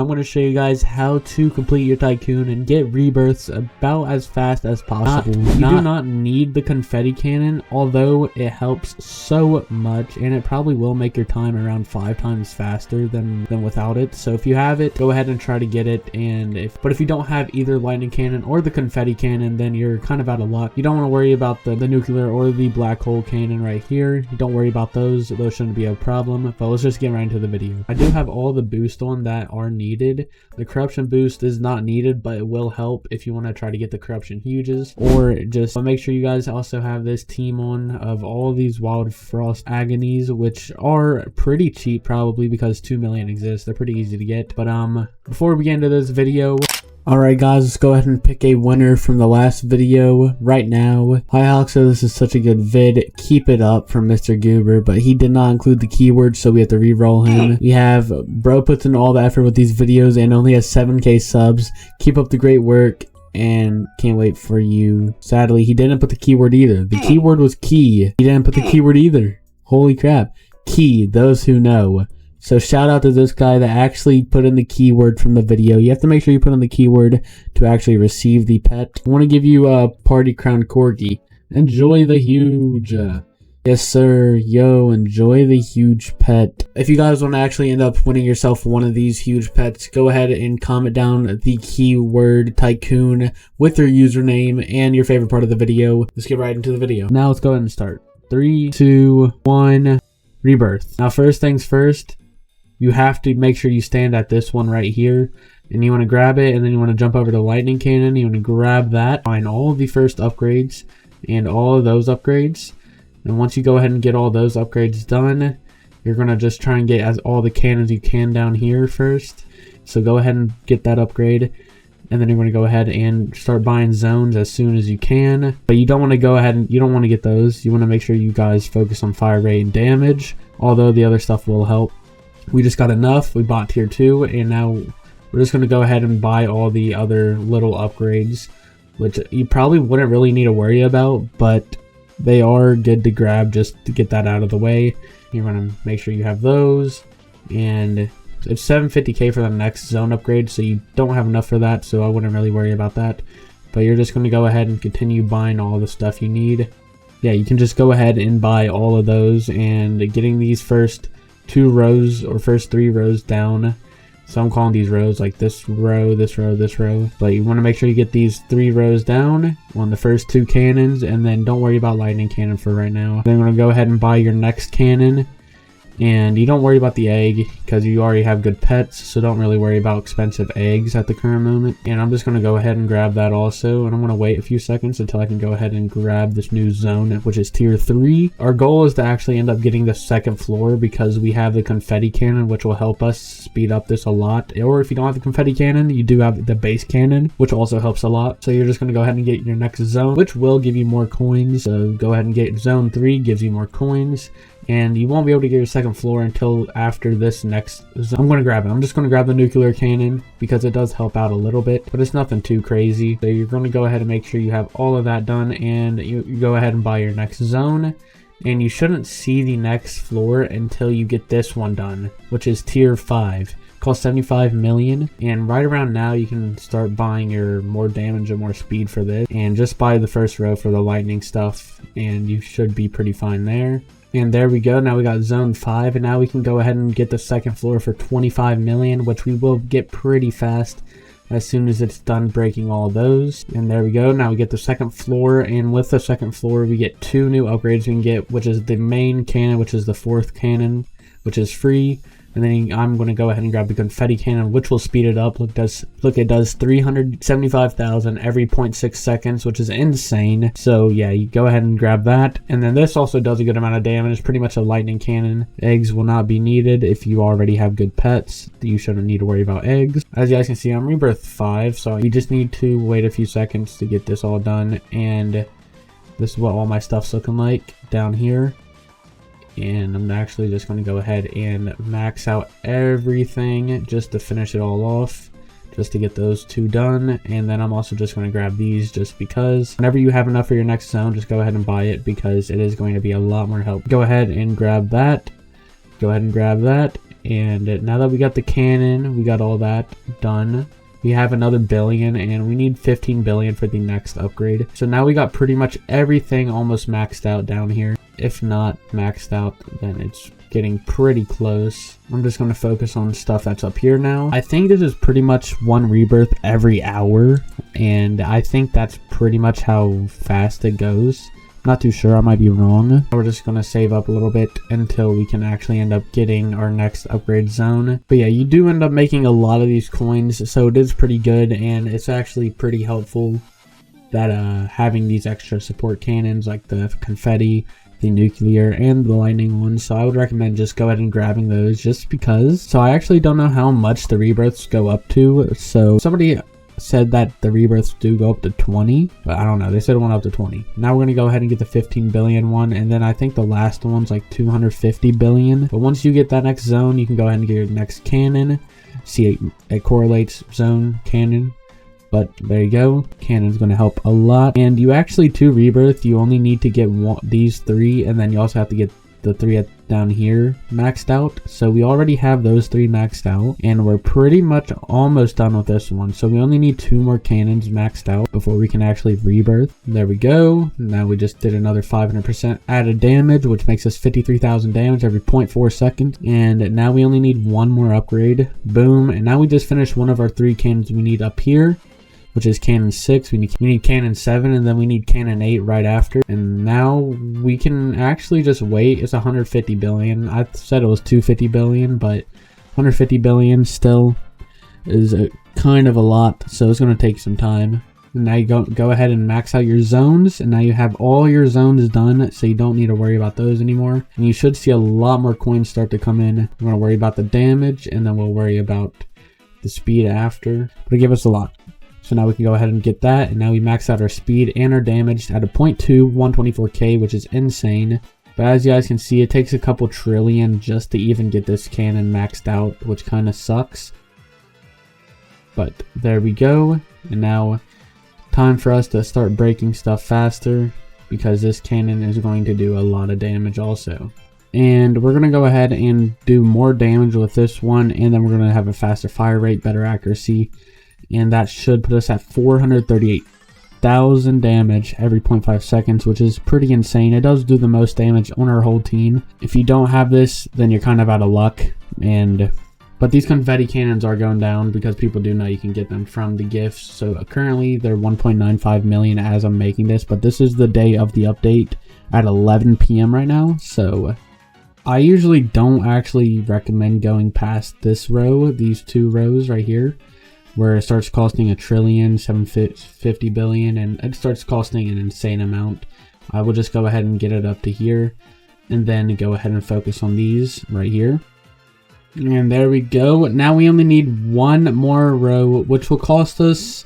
I'm going to show you guys how to complete your Tycoon and get rebirths about as fast as possible. You do not need the confetti cannon, although it helps so much, and it probably will make your time around 5 times faster than without it. So if you have it, go ahead and try to get it. But if you don't have either lightning cannon or the confetti cannon, then you're kind of out of luck. You don't want to worry about the nuclear or the black hole cannon right here. You don't worry about those shouldn't be a problem. But let's just get right into the video. I do have all the boosts on that are needed. The corruption boost is not needed, but it will help if you want to try to get the corruption huges, or just make sure you guys also have this team on of all these wild frost agonies, which are pretty cheap probably because 2 million exists. They're pretty easy to get. But before we get into this video, alright guys, let's go ahead and pick a winner from the last video right now. Hi Alexa, this is such a good vid. Keep it up from Mr. Goober, but he did not include the keyword, so we have to re-roll him. We have bro puts in all the effort with these videos and only has 7k subs. Keep up the great work and can't wait for you. Sadly, he didn't put the keyword either. The keyword was key. He didn't put the keyword either. Holy crap. Key, those who know. So shout out to this guy that actually put in the keyword from the video. You have to make sure you put in the keyword to actually receive the pet. I want to give you a party crown corgi. Enjoy the huge. Yes sir, yo, enjoy the huge pet. If you guys want to actually end up winning yourself one of these huge pets, go ahead and comment down the keyword Tycoon with your username and your favorite part of the video. Let's get right into the video. Now let's go ahead and start. 3, 2, 1, rebirth. Now first things first, you have to make sure you stand at this one right here, and you want to grab it, and then you want to jump over to lightning cannon. You want to grab that, find all of the first upgrades and all of those upgrades, and once you go ahead and get all those upgrades done, you're going to just try and get all the cannons you can down here first. So go ahead and get that upgrade, and then you're going to go ahead and start buying zones as soon as you can. But you don't want to go ahead and you don't want to get those. You want to make sure you guys focus on fire rate and damage, although the other stuff will help. We just got enough. We bought tier 2, and now we're just going to go ahead and buy all the other little upgrades, which you probably wouldn't really need to worry about, but they are good to grab just to get that out of the way. You're going to make sure you have those, and it's 750k for the next zone upgrade, so you don't have enough for that, so I wouldn't really worry about that. But you're just going to go ahead and continue buying all the stuff you need. Yeah, you can just go ahead and buy all of those, and getting these first 2 rows or first 3 rows down. So I'm calling these rows like this row, this row, this row. But you want to make sure you get these 3 rows down on the first 2 cannons, and then don't worry about lightning cannon for right now. Then I'm going to go ahead and buy your next cannon. And you don't worry about the egg because you already have good pets, so don't really worry about expensive eggs at the current moment. And I'm just going to go ahead and grab that also, and I'm going to wait a few seconds until I can go ahead and grab this new zone, which is tier 3. Our goal is to actually end up getting the 2nd floor because we have the confetti cannon, which will help us speed up this a lot. Or if you don't have the confetti cannon, you do have the base cannon, which also helps a lot. So you're just going to go ahead and get your next zone, which will give you more coins. So go ahead and get zone 3, gives you more coins. And you won't be able to get your 2nd floor until after this next zone. I'm going to grab it. I'm just going to grab the nuclear cannon because it does help out a little bit, but it's nothing too crazy. So you're going to go ahead and make sure you have all of that done, and you go ahead and buy your next zone. And you shouldn't see the next floor until you get this one done, which is tier 5. Costs 75 million, and right around now you can start buying your more damage and more speed for this, and just buy the first row for the lightning stuff, and you should be pretty fine there. And there we go. Now we got zone 5, and now we can go ahead and get the 2nd floor for 25 million, which we will get pretty fast as soon as it's done breaking all of those. And there we go. Now we get the 2nd floor, and with the 2nd floor we get 2 new upgrades we can get, which is the main cannon, which is the 4th cannon, which is free. And then I'm going to go ahead and grab the confetti cannon, which will speed it up. Look, it does 375,000 every 0.6 seconds, which is insane. So yeah, you go ahead and grab that. And then this also does a good amount of damage. It's pretty much a lightning cannon. Eggs will not be needed if you already have good pets. You shouldn't need to worry about eggs. As you guys can see, I'm Rebirth 5, so you just need to wait a few seconds to get this all done. And this is what all my stuff's looking like down here. And I'm actually just going to go ahead and max out everything just to finish it all off, just to get those 2 done. And then I'm also just going to grab these just because whenever you have enough for your next zone, just go ahead and buy it because it is going to be a lot more help. Go ahead and grab that. Go ahead and grab that. And now that we got the cannon, we got all that done. We have another billion, and we need 15 billion for the next upgrade. So now we got pretty much everything almost maxed out down here. If not maxed out, then it's getting pretty close. I'm just going to focus on stuff that's up here now. I think this is pretty much one rebirth every hour, and I think that's pretty much how fast it goes. Not too sure, I might be wrong. We're just going to save up a little bit until we can actually end up getting our next upgrade zone. But yeah, you do end up making a lot of these coins, so it is pretty good, and it's actually pretty helpful that having these extra support cannons like the confetti, the nuclear, and the lightning ones. So I would recommend just go ahead and grabbing those just because. So I actually don't know how much the rebirths go up to. So somebody said that the rebirths do go up to 20, but I don't know. They said it went up to 20. Now we're going to go ahead and get the 15 billion one, and then I think the last one's like 250 billion. But once you get that next zone, you can go ahead and get your next cannon. See, it correlates zone cannon. But there you go, cannon's going to help a lot. And you actually, to rebirth, you only need to get these 3, and then you also have to get the 3 down here maxed out. So we already have those 3 maxed out, and we're pretty much almost done with this one. So we only need 2 more cannons maxed out before we can actually rebirth. There we go. Now we just did another 500% added damage, which makes us 53,000 damage every 0.4 seconds. And now we only need 1 more upgrade. Boom. And now we just finished one of our 3 cannons we need up here, which is cannon 6. We need cannon 7, and then we need cannon 8 right after. And now we can actually just wait. It's 150 billion. I said it was 250 billion, but 150 billion still is kind of a lot, so it's going to take some time. And now you go ahead and max out your zones, and now you have all your zones done, so you don't need to worry about those anymore. And you should see a lot more coins start to come in. We're going to worry about the damage, and then we'll worry about the speed after. But it gave us a lot. So now we can go ahead and get that, and now we max out our speed and our damage at a 0.2 124k, which is insane. But as you guys can see, it takes a couple trillion just to even get this cannon maxed out, which kind of sucks. But there we go, and now time for us to start breaking stuff faster, because this cannon is going to do a lot of damage also. And we're going to go ahead and do more damage with this one, and then we're going to have a faster fire rate, better accuracy. And that should put us at 438,000 damage every 0.5 seconds, which is pretty insane. It does do the most damage on our whole team. If you don't have this, then you're kind of out of luck. But these confetti cannons are going down because people do know you can get them from the gifts. So currently they're 1.95 million as I'm making this, but this is the day of the update at 11 p.m. right now. So I usually don't actually recommend going past this row, these 2 rows right here, where it starts costing a trillion, 750 billion, and it starts costing an insane amount. I will just go ahead and get it up to here, and then go ahead and focus on these right here. And there we go. Now we only need 1 more row, which will cost us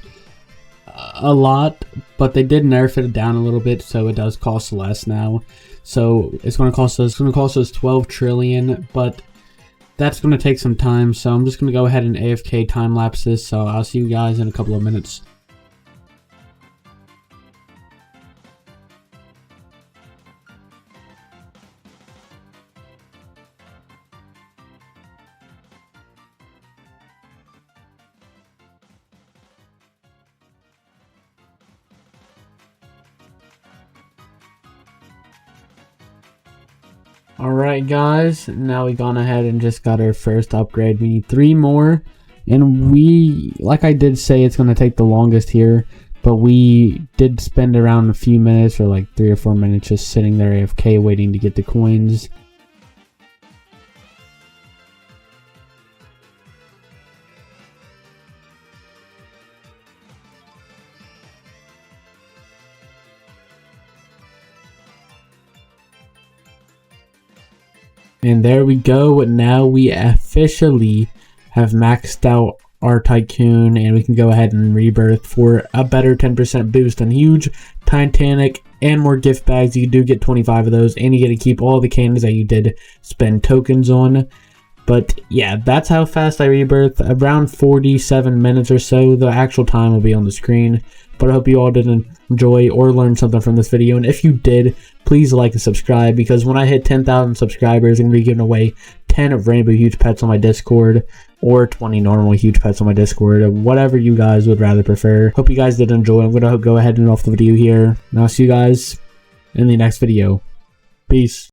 a lot, but they did nerf it down a little bit, so it does cost less now. So it's going to cost us 12 trillion, but that's going to take some time, so I'm just going to go ahead and AFK time lapse this, so I'll see you guys in a couple of minutes. Alright guys, now we've gone ahead and just got our first upgrade. We need 3 more, and like I did say, it's going to take the longest here, but we did spend around a few minutes, or like 3 or 4 minutes, just sitting there AFK waiting to get the coins. And there we go. Now we officially have maxed out our Tycoon, and we can go ahead and rebirth for a better 10% boost on huge, Titanic, and more gift bags. You do get 25 of those, and you get to keep all the cannons that you did spend tokens on. But yeah, that's how fast I rebirth. Around 47 minutes or so. The actual time will be on the screen. But I hope you all did enjoy or learn something from this video. And if you did, please like and subscribe, because when I hit 10,000 subscribers, I'm going to be giving away 10 of Rainbow Huge Pets on my Discord, or 20 normal Huge Pets on my Discord, whatever you guys would rather prefer. Hope you guys did enjoy. I'm going to go ahead and end off the video here, and I'll see you guys in the next video. Peace.